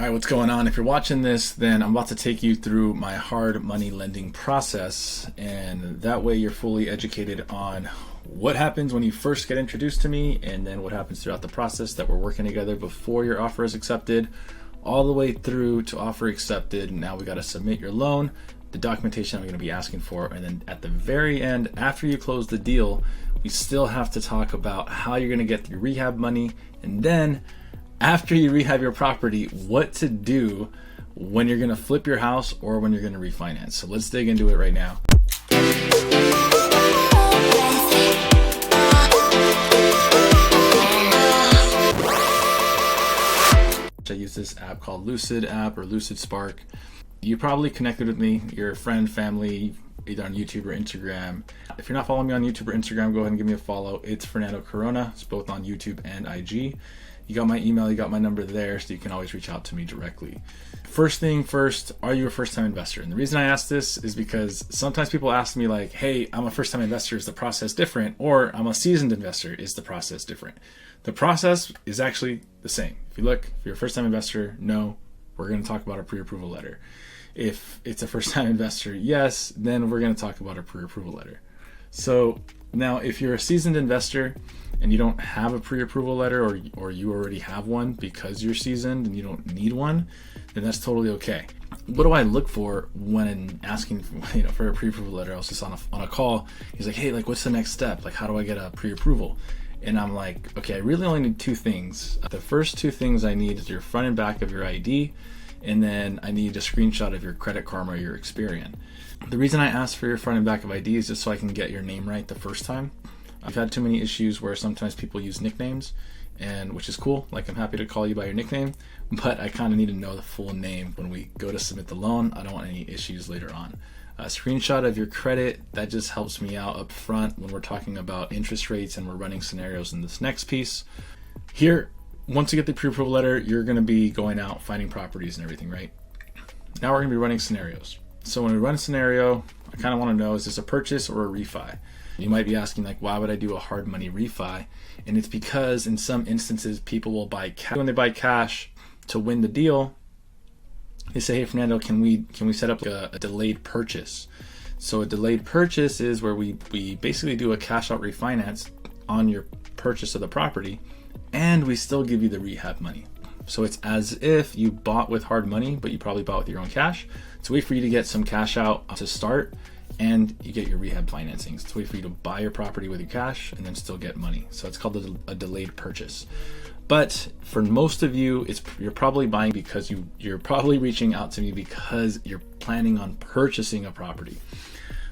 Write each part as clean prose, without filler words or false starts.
All right, what's going on? If you're watching this, then I'm about to take you through my hard money lending process, and that way you're fully educated on what happens when you first get introduced to me, and then what happens throughout the process that we're working together before your offer is accepted, all the way through to offer accepted. Now we got to submit your loan, the documentation I'm going to be asking for, and then at the very end, after you close the deal, we still have to talk about how you're going to get your rehab money, and then after you rehab your property, what to do when you're going to flip your house or when you're going to refinance. So let's dig into it right now. I use this app called Lucid app or Lucid Spark. You probably connected with me, you're a friend, family, either on YouTube or Instagram. If you're not following me on YouTube or Instagram, go ahead and give me a follow. It's Fernando Corona. It's both on YouTube and IG. You got my email, you got my number there, so you can always reach out to me directly. First thing first, are you a first-time investor? And the reason I ask this is because sometimes people ask me like, hey, I'm a first-time investor, is the process different? Or I'm a seasoned investor, is the process different? The process is actually the same. If you look, if you're a first-time investor, no, we're going to talk about a pre-approval letter. If it's a first-time investor, yes, then we're going to talk about a pre-approval letter. So now if you're a seasoned investor and you don't have a pre-approval letter, or you already have one because you're seasoned and you don't need one, then that's totally okay. What do I look for when asking for a pre-approval letter? I was just on a call. He's like, hey, like what's the next step? Like how do I get a pre-approval? And I'm like, okay, I really only need two things. The first two things I need is your front and back of your ID, and then I need a screenshot of your Credit Karma or your Experian. The reason I ask for your front and back of ID is just so I can get your name right the first time. I've had too many issues where sometimes people use nicknames, and which is cool. Like I'm happy to call you by your nickname, but I kind of need to know the full name when we go to submit the loan. I don't want any issues later on. A screenshot of your credit, that just helps me out up front when we're talking about interest rates and we're running scenarios in this next piece. Here, once you get the pre-approval letter, you're going to be going out finding properties and everything, right? Now we're going to be running scenarios. So when we run a scenario, I kind of want to know, is this a purchase or a refi? You might be asking like, why would I do a hard money refi? And it's because in some instances, people will buy cash. When they buy cash to win the deal, they say, hey, Fernando, can we set up a delayed purchase? So a delayed purchase is where we basically do a cash out refinance on your purchase of the property, and we still give you the rehab money. So it's as if you bought with hard money, but you probably bought with your own cash. It's a way for you to get some cash out to start, and you get your rehab financing. It's a way for you to buy your property with your cash and then still get money. So it's called a delayed purchase. But for most of you, you're probably buying because you're probably reaching out to me because you're planning on purchasing a property.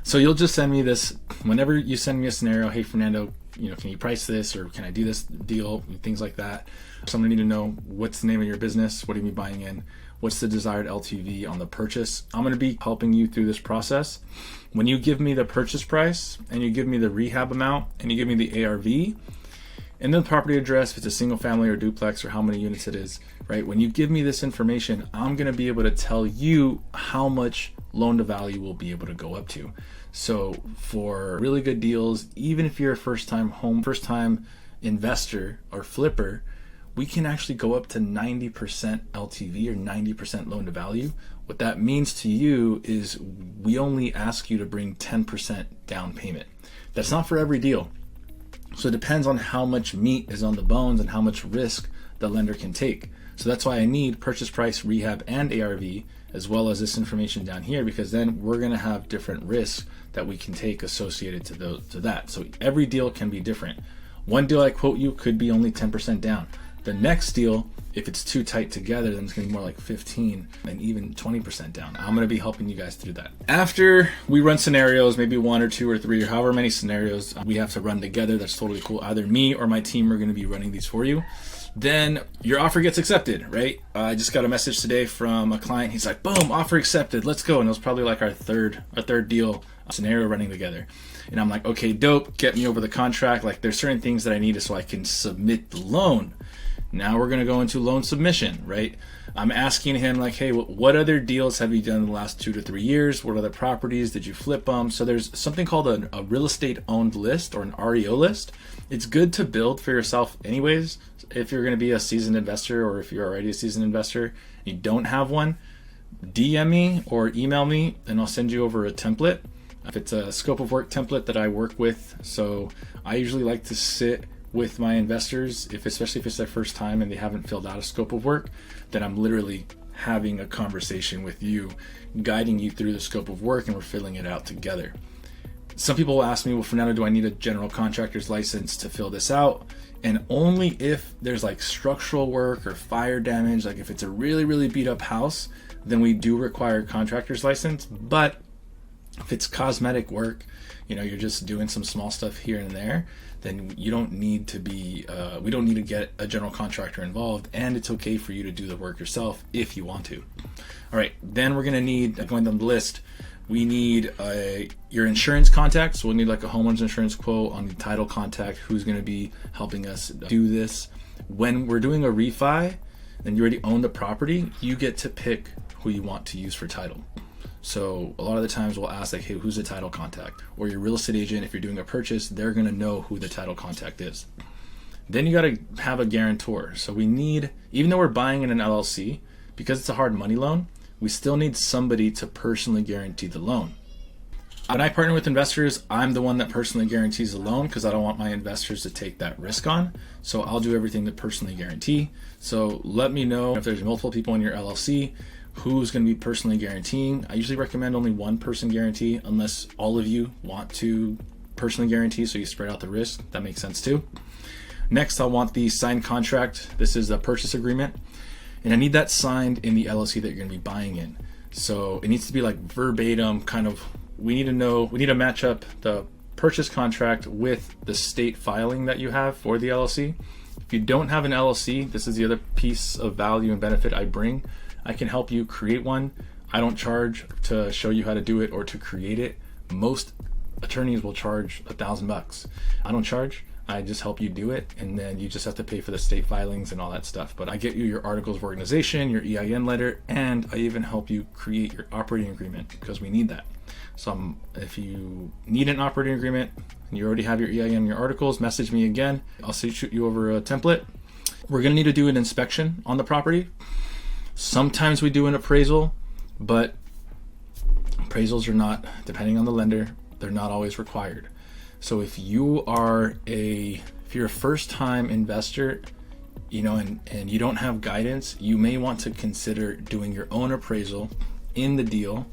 So you'll just send me this whenever you send me a scenario. Hey, Fernando, can you price this, or can I do this deal? Things like that. So I'm gonna need to know, what's the name of your business? What are you buying in? What's the desired LTV on the purchase? I'm gonna be helping you through this process. When you give me the purchase price and you give me the rehab amount and you give me the ARV and then the property address, if it's a single family or duplex or how many units it is, right? When you give me this information, I'm gonna be able to tell you how much loan to value will be able to go up to. So for really good deals, even if you're a first time investor or flipper, we can actually go up to 90% LTV or 90% loan to value. What that means to you is we only ask you to bring 10% down payment. That's not for every deal. So it depends on how much meat is on the bones and how much risk the lender can take. So that's why I need purchase price, rehab, and ARV, as well as this information down here, because then we're gonna have different risks that we can take associated to that. So every deal can be different. One deal I quote you could be only 10% down. The next deal, if it's too tight together, then it's gonna be more like 15 and even 20% down. I'm gonna be helping you guys through that. After we run scenarios, maybe 1 or 2 or 3 or however many scenarios we have to run together, that's totally cool. Either me or my team are gonna be running these for you. Then your offer gets accepted, right? I just got a message today from a client. He's like, boom, offer accepted, let's go. And it was probably like our third deal scenario running together. And I'm like, okay, dope, get me over the contract. Like there's certain things that I need so I can submit the loan. Now we're gonna go into loan submission, right? I'm asking him like, hey, what other deals have you done in the last 2 to 3 years? What other properties did you flip them? So there's something called a real estate owned list or an REO list. It's good to build for yourself anyways, if you're going to be a seasoned investor, or if you're already a seasoned investor and you don't have one, DM me or email me and I'll send you over a template. If it's a scope of work template that I work with. So I usually like to sit with my investors, especially if it's their first time and they haven't filled out a scope of work, then I'm literally having a conversation with you, guiding you through the scope of work, and we're filling it out together. Some people will ask me, well, Fernando, do I need a general contractor's license to fill this out? And only if there's like structural work or fire damage, like if it's a really, really beat up house, then we do require a contractor's license. But if it's cosmetic work, you're just doing some small stuff here and there, then you don't need to be, we don't need to get a general contractor involved, and it's okay for you to do the work yourself if you want to. All right, then we're gonna need, going down the list, we need your insurance contact. So we'll need like a homeowner's insurance quote on the title contact, who's gonna be helping us do this. When we're doing a refi and you already own the property, you get to pick who you want to use for title. So a lot of the times we'll ask like, hey, who's the title contact? Or your real estate agent, if you're doing a purchase, they're gonna know who the title contact is. Then you gotta have a guarantor. So we need, even though we're buying in an LLC, because it's a hard money loan, we still need somebody to personally guarantee the loan. When I partner with investors, I'm the one that personally guarantees the loan because I don't want my investors to take that risk on. So I'll do everything to personally guarantee. So let me know if there's multiple people in your LLC, who's going to be personally guaranteeing. I usually recommend only one person guarantee unless all of you want to personally guarantee, so you spread out the risk. That makes sense too. Next, I'll want the signed contract. This is the purchase agreement, and I need that signed in the LLC that you're going to be buying in. So it needs to be like verbatim, kind of, we need to match up the purchase contract with the state filing that you have for the LLC. If you don't have an LLC, this is the other piece of value and benefit I bring. I can help you create one. I don't charge to show you how to do it or to create it. Most attorneys will charge $1,000. I don't charge. I just help you do it, and then you just have to pay for the state filings and all that stuff. But I get you your articles of organization, your EIN letter, and I even help you create your operating agreement because we need that. So if you need an operating agreement and you already have your EIN and your articles, message me again. I'll shoot you over a template. We're gonna need to do an inspection on the property. Sometimes we do an appraisal, but appraisals are not, depending on the lender, they're not always required. So if you're a first-time investor, and you don't have guidance, you may want to consider doing your own appraisal in the deal,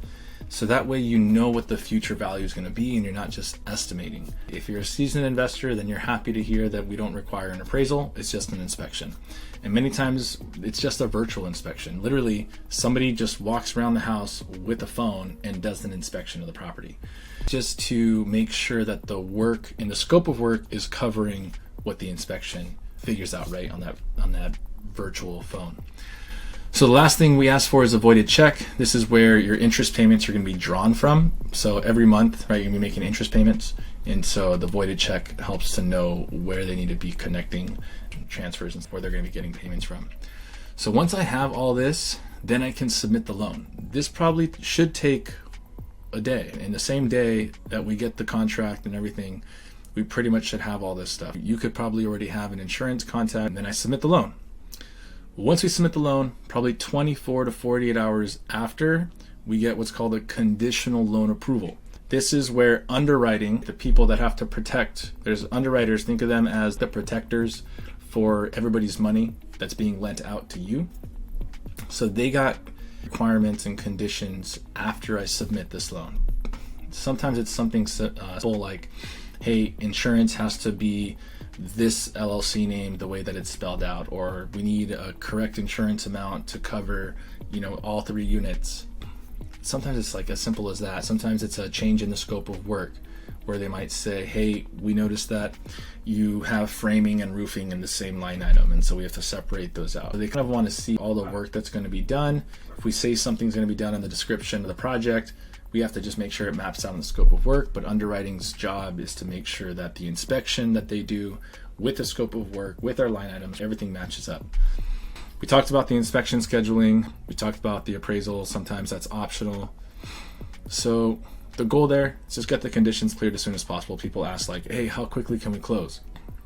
so that way you know what the future value is going to be and you're not just estimating. If you're a seasoned investor, then you're happy to hear that we don't require an appraisal, it's just an inspection. And many times it's just a virtual inspection. Literally, somebody just walks around the house with a phone and does an inspection of the property, just to make sure that the work and the scope of work is covering what the inspection figures out right on that virtual phone. So the last thing we ask for is a voided check. This is where your interest payments are going to be drawn from. So every month, right, you're going to be making interest payments. And so the voided check helps to know where they need to be connecting transfers and where they're going to be getting payments from. So once I have all this, then I can submit the loan. This probably should take a day. And the same day that we get the contract and everything, we pretty much should have all this stuff. You could probably already have an insurance contact, and then I submit the loan. Once we submit the loan, probably 24 to 48 hours after, we get what's called a conditional loan approval. This is where underwriting, the people that have to protect, there's underwriters, think of them as the protectors for everybody's money that's being lent out to you. So they got requirements and conditions after I submit this loan. Sometimes it's something simple like, hey, insurance has to be this LLC name the way that it's spelled out, or we need a correct insurance amount to cover, all 3 units. Sometimes it's like as simple as that. Sometimes it's a change in the scope of work where they might say, hey, we noticed that you have framing and roofing in the same line item, and so we have to separate those out. So they kind of want to see all the work that's going to be done. If we say something's going to be done in the description of the project, we have to just make sure it maps out in the scope of work, but underwriting's job is to make sure that the inspection that they do with the scope of work, with our line items, everything matches up. We talked about the inspection scheduling. We talked about the appraisal. Sometimes that's optional. So the goal there is just get the conditions cleared as soon as possible. People ask like, hey, how quickly can we close?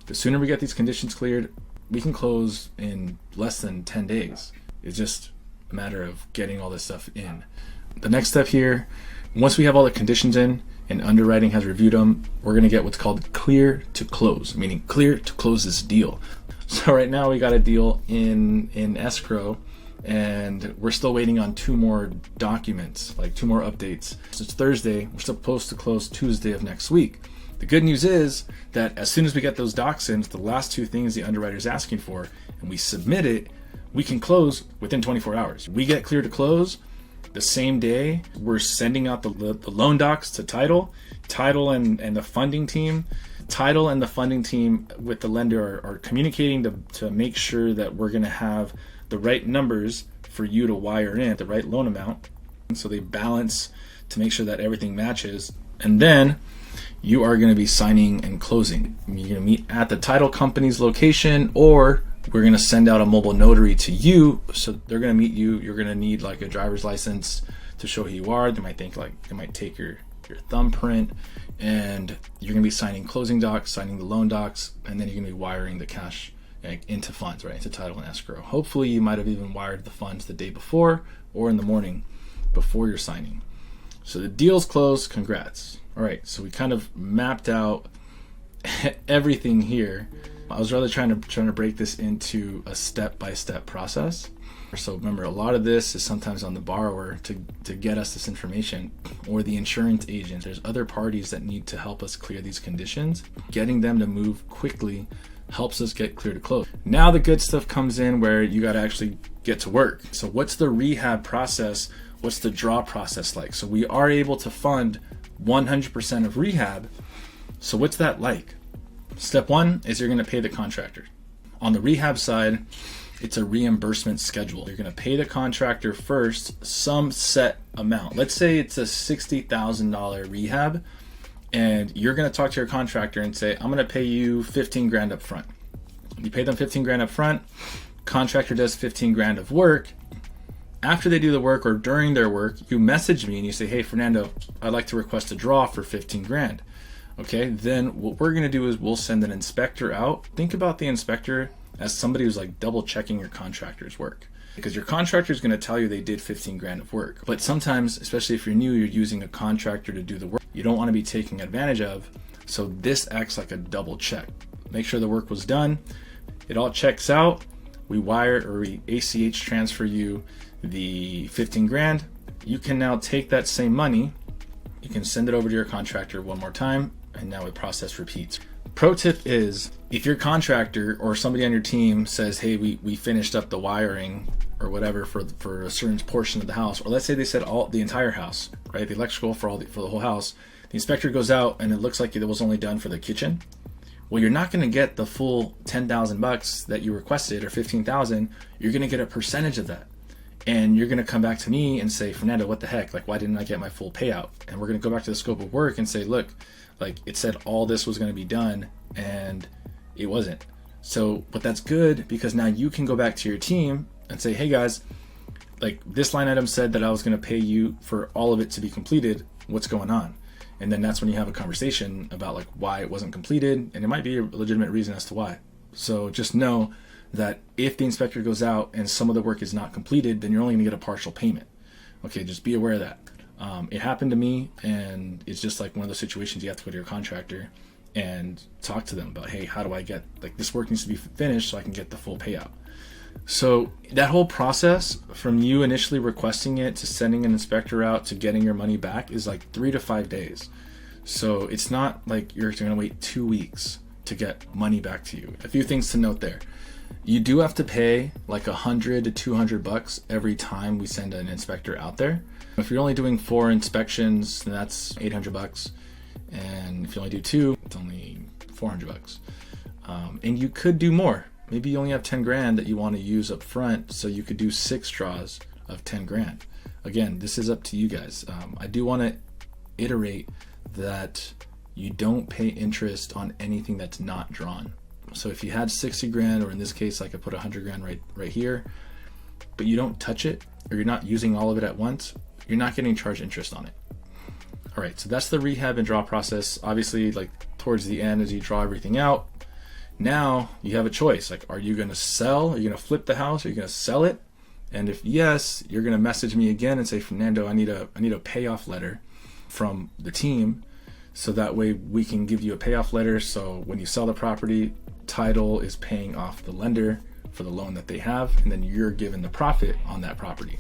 The sooner we get these conditions cleared, we can close in less than 10 days. It's just a matter of getting all this stuff in. The next step here, once we have all the conditions in and underwriting has reviewed them, we're going to get what's called clear to close, meaning clear to close this deal. So right now we got a deal in escrow, and we're still waiting on 2 more documents, like 2 more updates. So it's Thursday, we're supposed to close Tuesday of next week. The good news is that as soon as we get those docs in, the last 2 things the underwriter is asking for, and we submit it, we can close within 24 hours. We get clear to close the same day. We're sending out the loan docs to title and the funding team. Title and the funding team with the lender are communicating to make sure that we're going to have the right numbers for you to wire in, the right loan amount. So they balance to make sure that everything matches. And then you are going to be signing and closing. You're going to meet at the title company's location, or we're going to send out a mobile notary to you. So they're going to meet you. You're going to need like a driver's license to show who you are. They might take your thumbprint, and you're going to be signing closing docs, signing the loan docs, and then you're going to be wiring the cash into funds, right, into title and escrow. Hopefully you might have even wired the funds the day before or in the morning before you're signing. So the deal's closed. Congrats. All right, so we kind of mapped out everything here. I was rather trying to break this into a step-by-step process. So remember, a lot of this is sometimes on the borrower to get us this information, or the insurance agent. There's other parties that need to help us clear these conditions. Getting them to move quickly helps us get clear to close. Now the good stuff comes in where you got to actually get to work. So what's the rehab process? What's the draw process like? So we are able to fund 100% of rehab. So what's that like? Step 1 is you're going to pay the contractor. On the rehab side, it's a reimbursement schedule. You're going to pay the contractor first some set amount. Let's say it's a $60,000 rehab, and you're going to talk to your contractor and say, I'm going to pay you 15 grand up front. You pay them 15 grand up front. Contractor does 15 grand of work. After they do the work or during their work, you message me and you say, hey, Fernando, I'd like to request a draw for 15 grand. Okay, then what we're going to do is we'll send an inspector out. Think about the inspector as somebody who's like double checking your contractor's work, because your contractor is going to tell you they did 15 grand of work. But sometimes, especially if you're new, you're using a contractor to do the work you don't want to be taking advantage of. So this acts like a double check. Make sure the work was done. It all checks out. We wire or we ACH transfer you the 15 grand. You can now take that same money. You can send it over to your contractor one more time, and now the process repeats. Pro tip is, if your contractor or somebody on your team says, hey, we finished up the wiring or whatever for a certain portion of the house, or let's say they said the entire house, right? The electrical for the whole house. The inspector goes out and it looks like it was only done for the kitchen. Well, you're not going to get the full $10,000 that you requested, or 15,000. You're going to get a percentage of that. And you're going to come back to me and say, Fernando, what the heck? Like, why didn't I get my full payout? And we're going to go back to the scope of work and say, look, like it said all this was going to be done and it wasn't. So, but that's good, because now you can go back to your team and say, hey guys, like this line item said that I was going to pay you for all of it to be completed. What's going on? And then that's when you have a conversation about like why it wasn't completed. And it might be a legitimate reason as to why. So just know that if the inspector goes out and some of the work is not completed, then you're only going to get a partial payment. Okay, just be aware of that. It happened to me, and it's just like one of those situations you have to go to your contractor and talk to them about, hey, how do I get, like, this work needs to be finished so I can get the full payout. So that whole process from you initially requesting it to sending an inspector out to getting your money back is like 3 to 5 days. So it's not like you're going to wait 2 weeks to get money back to you. A few things to note there. You do have to pay like $100 to $200 every time we send an inspector out there. If you're only doing 4 inspections, then that's $800. And if you only do 2, it's only $400. And you could do more. Maybe you only have 10 grand that you want to use up front, so you could do 6 draws of 10 grand. Again, this is up to you guys. I do want to iterate that you don't pay interest on anything that's not drawn. So if you had 60 grand, or in this case, I could put 100 grand right here, but you don't touch it, or you're not using all of it at once, you're not getting charged interest on it. All right, so that's the rehab and draw process. Obviously, like towards the end, as you draw everything out, Now you have a choice. Like, are you going to sell? Are you going to flip the house? Are you going to sell it? And if yes, you're going to message me again and say, Fernando, I need a payoff letter from the team, so that way we can give you a payoff letter. So when you sell the property, title is paying off the lender for the loan that they have, and then you're given the profit on that property.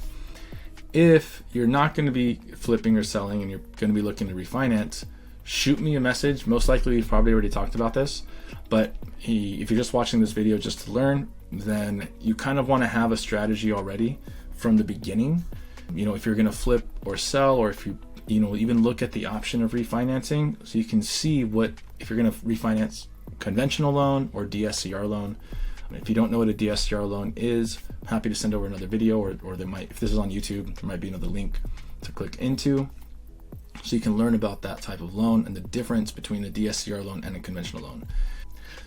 If you're not going to be flipping or selling and you're going to be looking to refinance, shoot me a message. Most likely you've probably already talked about this, but if you're just watching this video just to learn, then you kind of want to have a strategy already from the beginning. You know, if you're going to flip or sell, or if you even look at the option of refinancing, so you can see what, if you're going to refinance conventional loan or DSCR loan. If you don't know what a DSCR loan is, I'm happy to send over another video, or there might, if this is on YouTube, there might be another link to click into, so you can learn about that type of loan and the difference between a DSCR loan and a conventional loan.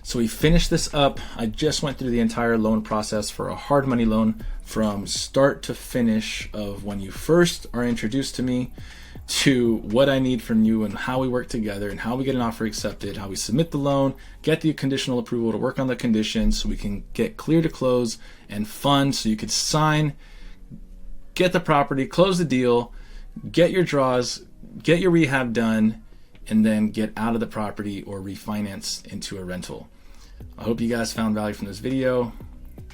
So we finished this up. I just went through the entire loan process for a hard money loan from start to finish, of when you first are introduced to me, to what I need from you and how we work together and how we get an offer accepted, how we submit the loan, get the conditional approval to work on the conditions so we can get clear to close and fund, so you could sign, get the property, close the deal, get your draws, get your rehab done, and then get out of the property or refinance into a rental. I hope you guys found value from this video.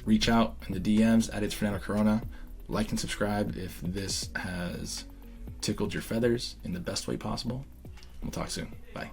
Reach out in the DMs at It's Fernando Corona. Like and subscribe if this has tickled your feathers in the best way possible. We'll talk soon. Bye.